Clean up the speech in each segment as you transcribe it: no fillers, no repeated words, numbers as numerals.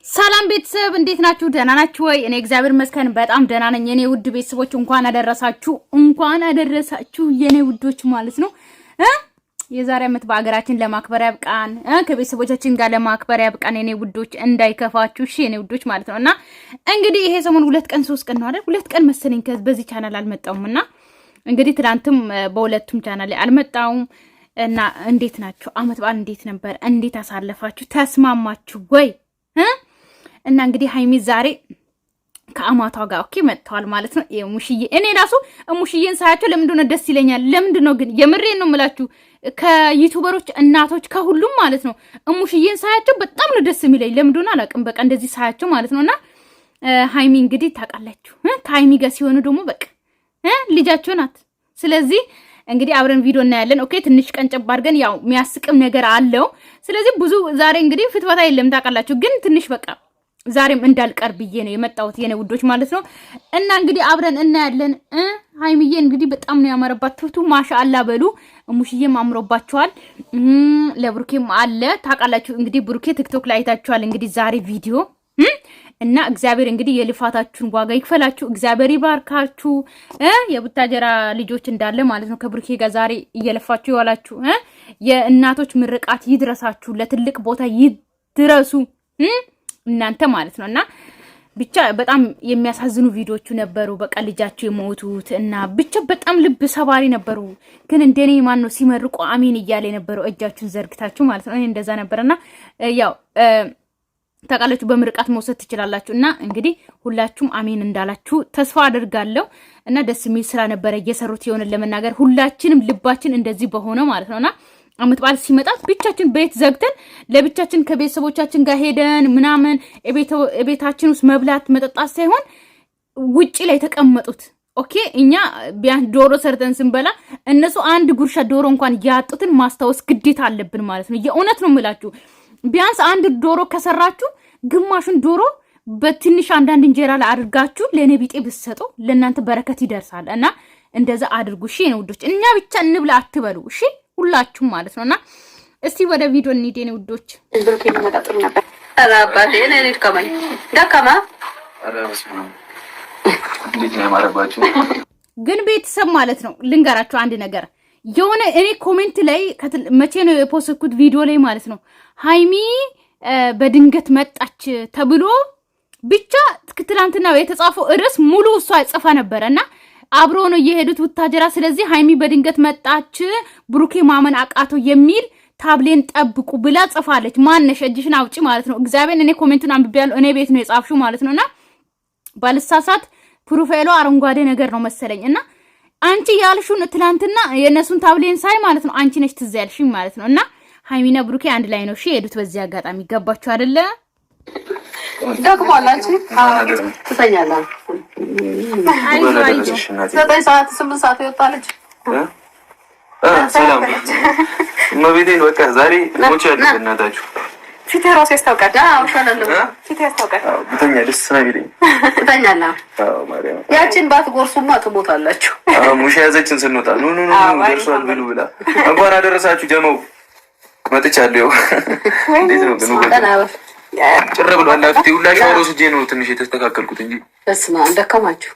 ሰላም ቤተሰብ እንዴት ናችሁ? ደህና ናችሁ ወይ? እኔ እግዚአብሔር ይመስገን በጣም ደህና ነኝ። የኔ ውድ ቤተሰቦች እንኳን አደረሳችሁ የኔ ውዶች ማለት ነው። የዛሬ አመት በአገራችን ለማክበር ያብቃን፣ ከቤተሰቦቻችን ጋር ለማክበር ያብቃን የኔ ውዶች፣ እንዳይከፋችሁ እሺ የኔ ውዶች ማለት ነውና እንግዲህ ይሄ ሰሞን 2 ቀን 3 ቀን ነው አይደል? 2 ቀን መሰለኝ በዚህ ቻናል አልመጣሁምና እንግዲህ ትላንትም በሁለቱም ቻናል ላይ አልመጣሁም እና እንዴት ናችሁ? አመት በዓል እንዴት ነበር? እንዴት አሳለፋችሁ? ተስማማችሁ ወይ? እና እንግዲህ ሃይሚ ዛሬ ከአማቷ ጋር ኦኬ መጥተዋል ማለት ነው። ሙሽዬ እኔ ራሱ ሙሽዬን ሳያቸው ለምንድነው ደስ ይለኛል? ለምንድነው ግን የምሬን ነው የምላችሁ ከዩቲዩበሮች እናቶች ከሁሉም ማለት ነው ሙሽዬን ሳያቸው በጣም ነው ደስ የሚለኝ። ለምንድነው አላውቅም። በቃ እንደዚህ ሳያቸው ማለት ነውና ሃይሚ እንግዲህ ታውቃላችሁ ከሃይሚ ጋር ሲሆኑ ደግሞ በቃ ልጃቸው ናት። ስለዚህ እንግዲህ አብረን ቪዲዮ እናያለን። ኦኬ ትንሽ ቀንጨብ አድርገን ያው የሚያስቅም ነገር አለው። ስለዚህ ብዙ ዛሬ እንግዲህ ፍትፈታ የለም ታውቃላችሁ። ግን ትንሽ በቃ ዛሬም እንዳልቀር ብዬ ነው የመጣሁት የኔ ውዶች ማለት ነው። እና እንግዲህ አብረን እናያለን። ሃይሚዬ እንግዲህ በጣም ነው ያመረባት። ትፍቱ ማሻአላ በሉ። ሙሽዬም አምሮባቸዋል። ለብሩኬም አለ ታውቃላችሁ። እንግዲህ ብሩኬ ቲክቶክ ላይ አይታችኋል እንግዲህ ዛሬ ቪዲዮ እና እግዚአብሔር እንግዲህ የልፋታችሁን ዋጋ ይክፈላችሁ። እግዚአብሔር ይባርካችሁ። የቡታጀራ ልጆች እንዳለ ማለት ነው ከብሩኬ ጋር ዛሬ እየለፋችሁ ይዋላችሁ። የእናቶች ምርቃት ይድረሳችሁ። ለትልቅ ቦታ ይድረሱ እናንተ ማለት ነውና ብቻ በጣም የሚያሳዝኑ ቪዲዮቹ ነበሩ። በቃ ልጃቸው የሞቱት እና ብቻ በጣም ልብ ሰባሪ ነበሩ። ግን እንደኔ ማን ነው ሲመርቁ አሜን እያለ የነበረው እጃችሁን ዘርግታችሁ ማለት ነው። እኔ እንደዛ ነበርና ያው ታውቃላችሁ በምርቃት መውሰድ ትችላላችሁ። እና እንግዲህ ሁላችሁም አሜን እንዳላችሁ ተስፋ አደርጋለሁ። እና ደስ የሚል ስራ ነበረ እየሰሩት የሆነ ለመናገር ሁላችንም ልባችን እንደዚህ በሆነ ማለት ነውና አመት በዓል ሲመጣ ብቻችን ቤት ዘግተን ለብቻችን ከቤተሰቦቻችን ጋር ሄደን ምናምን ቤታችን ውስጥ መብላት መጠጣት ሳይሆን ውጪ ላይ ተቀመጡት። ኦኬ እኛ ቢያንስ ዶሮ ሰርተን ስንበላ እነሱ አንድ ጉርሻ ዶሮ እንኳን ያጡትን ማስታወስ ግዴታ አለብን ማለት ነው። የእውነት ነው የምላችሁ። ቢያንስ አንድ ዶሮ ከሰራችሁ ግማሹን ዶሮ በትንሽ አንዳንድ እንጀራ ላይ አድርጋችሁ ለኔ ቢጤ ብትሰጡ ለእናንተ በረከት ይደርሳል። እና እንደዛ አድርጉ እሺ ነው ውዶች። እኛ ብቻ እንብላ አትበሉ እሺ ሁላችሁም ማለት ነውና እስቲ ወደ ቪዲዮ እንሂድ የኔ ውዶች። ብሩኬ መጣጥሩ ነበር አራባቴ እኔ ከማይ ደካማ አራባስማ እንዴት ነው ማረባችሁ? ግን ቤተሰብ ማለት ነው ልንገራችሁ አንድ ነገር የሆነ እኔ ኮሜንት ላይ መቼ ነው የፖስትኩት ቪዲዮ ላይ ማለት ነው ሃይሚ በድንገት መጣች ተብሎ ብቻ ትላንትና የተጻፈው ርዕስ ሙሉ እሷ ጽፋ ነበርና አብሮ ነው የሄዱት ውታጀራ። ስለዚህ ሃይሚ በድንገት መጣች ብሩኬ ማመን አቃቶ የሚል ታብሌን ጠብቁ ብላ ጽፋለች። ማነሽ እጅሽን አውጪ ማለት ነው። እግዚአብሔር እኔ ኮሜንቱን አንብቤያለሁ። እኔ ቤት ነው የጻፍሽው ማለት ነውና ባልሳሳት ፕሮፋይሉ አረንጓዴ ነገር ነው መሰለኝና አንቺ ያልሹን ትላንትና የነሱን ታብሌን ሳይ ማለት ነው አንቺ ነሽ ትዝ ያልሽኝ ማለት ነውና ሃይሚና ብሩኬ አንድ ላይ ነው እሺ የሄዱት። በዚህ አጋጣሚ ገባችሁ አይደለ? ደክሟላችሁ ትተኛለህ። አይዞህ 9 ሰዓት 8 ሰዓት ይወጣለች። ሰላም ማቤቴን በቃ ዛሬ ሞች ያለ እናታችሁ ፊት ራስ ያስታውቃል። አዎ ሻለለ ፊት ያስታውቃል። ብተኛ ደስ ስለሚለኝ ትተኛለህ። አዎ ማርያም ያቺን ባትጎርሱማ ትሞታላችሁ። ሙሽ ያዘችን ስንወጣ ኑ ደርሷል ብሉ ብላ እንኳን አደረሳችሁ ጀመው መጥቻለሁ። እንዴት ነው ግን ጭር ብሏል። አፍቲ ሁላሽ ወሮስ ጄ ነው ትንሽ የተስተካከልኩት እንጂ እስማ እንደከማችሁ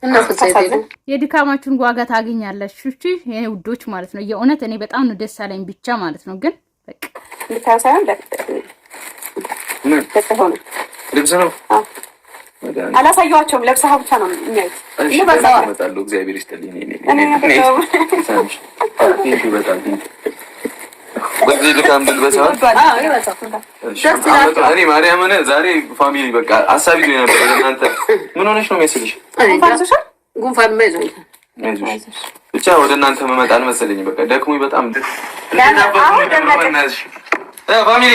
እና ፍጻሜ የድካማችሁን ዋጋ ታገኛላችሁ እሺ የኔ ውዶች ማለት ነው። የእውነት እኔ በጣም ነው ደስ አለኝ ብቻ ማለት ነው። ግን በቃ ልታሳየን ልብስ ነው አላሳየኋቸውም። ለብሰህ ብቻ ነው የሚያዩት። እሺ በዛው አመጣለሁ። እግዚአብሔር ይስጥልኝ። እኔ በጣም በዚህ ልካም ብልበሳው እኔ ማርያም ሆነ ዛሬ ፋሚሊ በቃ አሳቢ ነው ነበር። እናንተ ምን ሆነሽ ነው የሚያስልሽ? ጉንፋን መይዞኝ ብቻ ወደ እናንተ መመጣል መሰለኝ። በቃ ደክሞኝ በጣም ፋሚሊ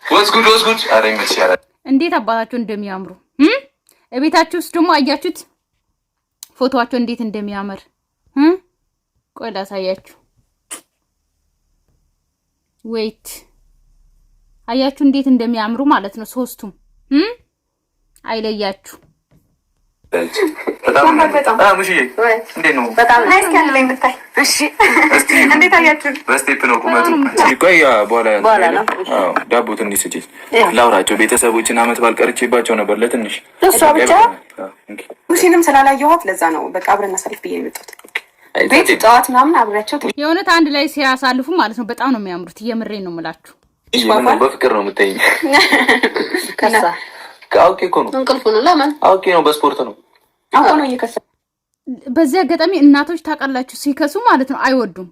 ወስጉድ አረኝ መቻላ እንዴት አባታቸው እንደሚያምሩ እቤታችሁ ውስጥ ደግሞ አያችሁት ፎቶዋቸው እንዴት እንደሚያምር ቆይ ላሳያችሁ። ዌይት አያችሁ እንዴት እንደሚያምሩ ማለት ነው። ሶስቱም አይለያችሁ በጣም ሙሽዬ እንዴት ነው? በጣም ናይስ ካለ ላይ እንድታይ። እሺ እንዴት አያችሁ? በስቴፕ ነው ቁመቱ። ቆይ በኋላ አዎ ዳቦ ትንሽ ስጪ ላውራቸው። ቤተሰቦችን አመት ባልቀርቼባቸው ነበር ለትንሽ እሷ ብቻ ሙሽንም ስላላየኋት ለዛ ነው በቃ አብረን እናሳልፍ ብዬ የመጣሁት። ቤት ጨዋታ ምናምን አብሬያቸው የእውነት አንድ ላይ ሲያሳልፉ ማለት ነው በጣም ነው የሚያምሩት። የምሬን ነው የምላችሁ። በፍቅር ነው የምታይኝ። ከሳ አውቄ እኮ ነው እንቅልፉ ነው። ለምን አውቄ ነው? በስፖርት ነው አውቄ ነው እየከሰ። በዚህ አጋጣሚ እናቶች ታውቃላችሁ ሲከሱ ማለት ነው አይወዱም።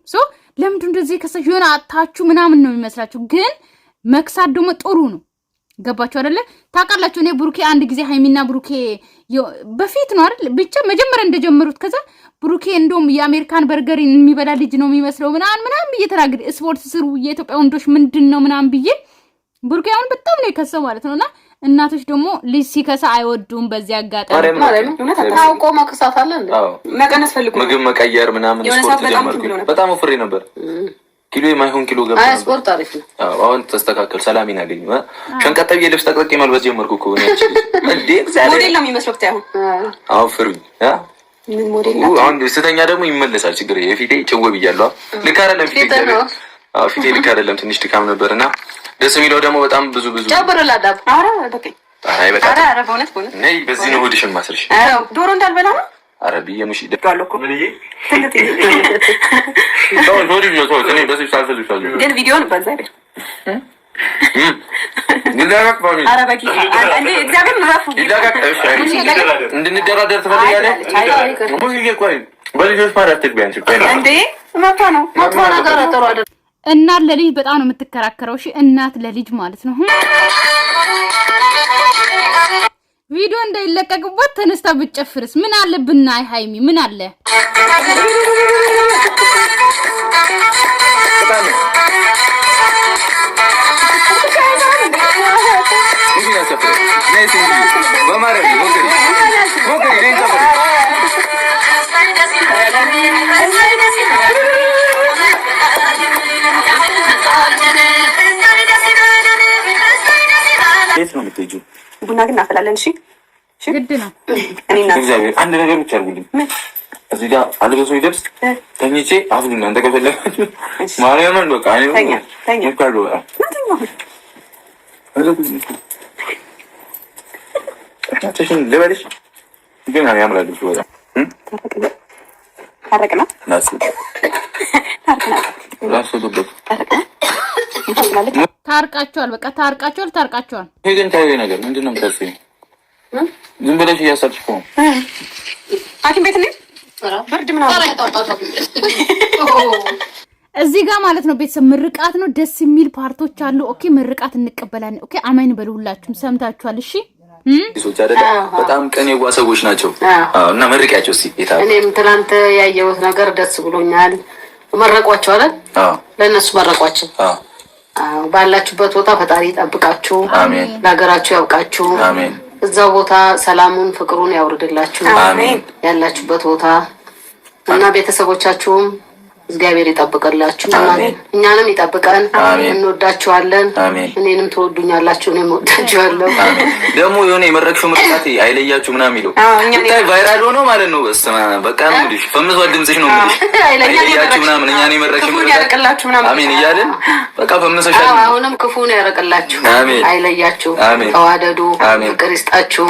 ለምንድን እንደዚህ ከሰሽ የሆነ አታችሁ ምናምን ነው የሚመስላችሁ፣ ግን መክሳት ደግሞ ጥሩ ነው። ገባችሁ አይደለ? ታውቃላችሁ እኔ ብሩኬ አንድ ጊዜ ሃይሚና ብሩኬ በፊት ነው አይደል ብቻ መጀመሪያ እንደጀመሩት ከዛ ብሩኬ እንደውም የአሜሪካን በርገር የሚበላ ልጅ ነው የሚመስለው ምናምን እየተናገረ ስፖርት ስሩ የኢትዮጵያ ወንዶች ምንድነው ምናምን ብዬ ብሩኬ አሁን በጣም ነው የከሰው ማለት ነውና እናቶች ደግሞ ልጅ ሲከሳ አይወዱም። በዚህ አጋጣሚ ታውቆ መከሳት አለ እንዴ? መቀነስ ፈልጉ ምግብ መቀየር ምናምን ስፖርት ጀመርኩ። በጣም ወፍሬ ነበር። ኪሎ የማይሆን ኪሎ ገባ። ስፖርት አሪፍ ነው። አሁን ተስተካከል። ሰላሚን አገኘ ሸንቀጠብ የልብስ ጠቅጠቅ መልበስ ጀመርኩ እኮ እንዴ ሞዴል ነው የሚመስለው። ብታይ አሁን ፍሩኝ ምን ሞዴል ነው? አሁን ስተኛ ደግሞ ይመለሳል። ችግር የፊቴ ጭው ብያለሁ። ልክ አይደለም ፊቴ ፊቴ ልክ አይደለም። ትንሽ ድካም ነበርና ደስ የሚለው ደግሞ በጣም ብዙ ጨብረላ ዳብ አረ በቃ አይ በቃ አረ በእውነት ነይ። በዚህ ነው ሆድሽን ማስርሽ። አረ ዶሮ እንዳልበላ ነው። አረ ቢየምሽ ደቃለሁ እኮ ምን ይሄ ዶሮ ነው ቶሎ እኔ በዚህ ሳልፈልግሻል። ግን ቪዲዮን በዛ አይደል ይላጋክ ባሪ አረ በቂ አንዴ እግዚአብሔር ምራፉ ይላጋክ እንድንደራደር ትፈልጋለህ? ሙሉ ይቆይ በልጆች ማለት ቢያንስ እንዴ ማታ ነው ነገር አጠሩ አይደል? እናት ለልጅ በጣም ነው የምትከራከረው። እሺ እናት ለልጅ ማለት ነው። ቪዲዮ እንዳይለቀቅበት ተነስታ ብትጨፍርስ ምን አለብና? አይ ሃይሚ ምን አለ? የት ነው የምትሄጂው? ቡና ግን እናፈላለን። እሺ ግድ ነው። እኔና እግዚአብሔር አንድ ነገር ብቻ አድርጉልኝ። እዚህ ጋር አልበሶኝ ልብስ ተኝቼ አሁን እናንተ ከፈለጋችሁ ማርያምን በቃ እኔ ተኛ ተሽን ልበልሽ ግን ያምራል ልብሱ በጣም ታረቅና ታርቃቸዋል። በቃ ታርቃቸዋል። ይሄ ግን ታዩ ነገር ምንድን ነው የምታስቢው? ዝም ብለሽ እያሰብሽ እኮ ሐኪም ቤት ነኝ ብርድ ምናምን እዚህ ጋር ማለት ነው። ቤተሰብ ምርቃት ነው። ደስ የሚል ፓርቶች አሉ። ኦኬ ምርቃት እንቀበላለን። ኦኬ አማኝ በሉ ሁላችሁም ሰምታችኋል። እሺ ሰዎች አይደለ በጣም ቀን የዋ ሰዎች ናቸው። እና መርቂያቸው እስኪ ይታው። እኔም ትናንት ያየሁት ነገር ደስ ብሎኛል። መረቋቸው አይደል? ለእነሱ መረቋቸው። ባላችሁበት ቦታ ፈጣሪ ይጠብቃችሁ፣ ለሀገራችሁ ያውቃችሁ፣ እዛው ቦታ ሰላሙን ፍቅሩን ያውርድላችሁ ያላችሁበት ቦታ እና ቤተሰቦቻችሁም እግዚአብሔር ይጠብቅላችሁ፣ እኛንም ይጠብቀን። እንወዳችኋለን። እኔንም ትወዱኛላችሁ፣ እኔም እወዳችኋለሁ። ደግሞ የሆነ የመረቅሽው ምርቃት አይለያችሁ ምናምን የሚለው እንታይ ቫይራል ሆኖ ማለት ነው። በስመ አብ በቃ ነው እንዴ ፈምሷል ድምጽሽ ነው እንዴ አይለያችሁ ምናምን እኛን የመረቅሽው ምርቃት ያረቅላችሁ ምናምን አሜን እያልን በቃ ፈምሰሻል። አሁንም ክፉን ያረቅላችሁ፣ አይለያችሁ፣ ተዋደዱ፣ ፍቅር ይስጣችሁ፣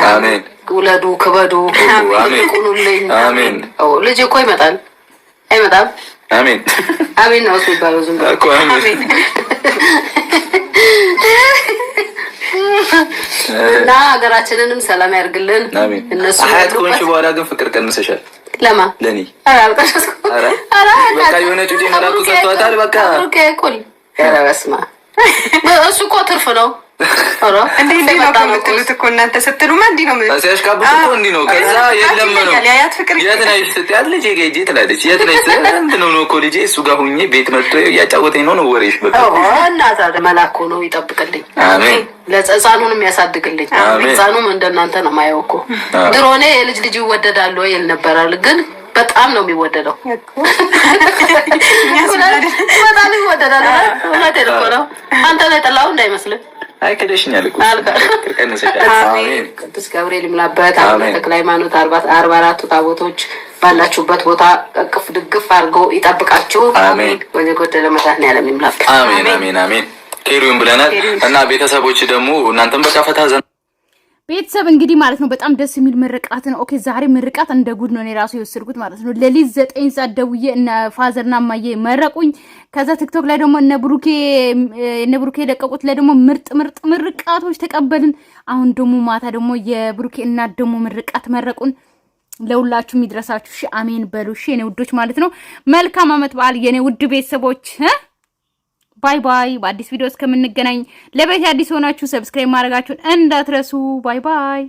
ውለዱ፣ ክበዱ፣ ቁኑልኝ። አሜን። ልጅ እኮ ይመጣል አይመጣም? አሜን አሜን ነው የሚባለው። ዝም ብሎ እኮ አሜን እና ሀገራችንንም ሰላም ያርግልን። እነሱ ሀያት ኮንሽ በኋላ ግን ፍቅር ቀንሰሻል። ለማ ለኔ በቃ የሆነ ጩጬ መላኩ ሰጥቷታል። በቃ ኦኬ ቁል ያረስማ እሱ እኮ ትርፍ ነው። አራ እንዴ ነው የምትሉት እኮ እናንተ ስትሉማ እንዲህ ነው ማለት ሲያሽቃብጥ እኮ እንዲህ ነው። ከዛ የለም ነው የት ነሽ ስትያት ልጄ ጌጂ ትላለች። የት ነሽ እንትን ነው እኮ ልጄ እሱ ጋር ሁኜ ቤት መጥቶ ያጫወተኝ ነው ወሬሽ። በቃ እናታ መላኩ ነው ይጠብቅልኝ። አሜን። ለህፃኑንም ያሳድግልኝ። ህፃኑም እንደናንተ ነው ማየው እኮ ድሮ እኔ ልጅ ይወደዳል ወይ ይልነበራል፣ ግን በጣም ነው የሚወደደው። በጣም ይወደዳል። ወላሂ ነው። አንተ ላይ ጠላው እንዳይመስልህ አይ ከደሽኛል እኮ አሜን። ቅዱስ ገብርኤል ይምላበት። አቡነ ተክለ ሃይማኖት 44 ታቦቶች ባላችሁበት ቦታ እቅፍ ድግፍ አድርገው ይጠብቃችሁ። አሜን። ወደ ጎደለ መድኃኔዓለም ይምላበት። አሜን አሜን አሜን። ኬሪውን ብለናል እና ቤተሰቦች ደግሞ እናንተም በቃ ፈታ ቤተሰብ እንግዲህ ማለት ነው በጣም ደስ የሚል ምርቃት ነው። ኦኬ ዛሬ ምርቃት እንደ ጉድ ነው። እኔ ራሱ የወሰድኩት ማለት ነው ለሊት 9 ሰዓት ደውዬ እና ፋዘርና ማዬ መረቁኝ። ከዛ ቲክቶክ ላይ ደግሞ እነ ብሩኬ ለቀቁት ላይ ደግሞ ምርጥ ምርቃቶች ተቀበልን። አሁን ደግሞ ማታ ደግሞ የብሩኬ እናት ደግሞ ምርቃት መረቁን። ለሁላችሁ የሚድረሳችሁ እሺ አሜን በሉ እሺ የኔ ውዶች ማለት ነው። መልካም አመት በዓል የኔ ውድ ቤተሰቦች። ባይ ባይ። በአዲስ ቪዲዮ እስከምንገናኝ ለቤት አዲስ ሆናችሁ ሰብስክራይብ ማድረጋችሁን እንዳትረሱ። ባይ ባይ።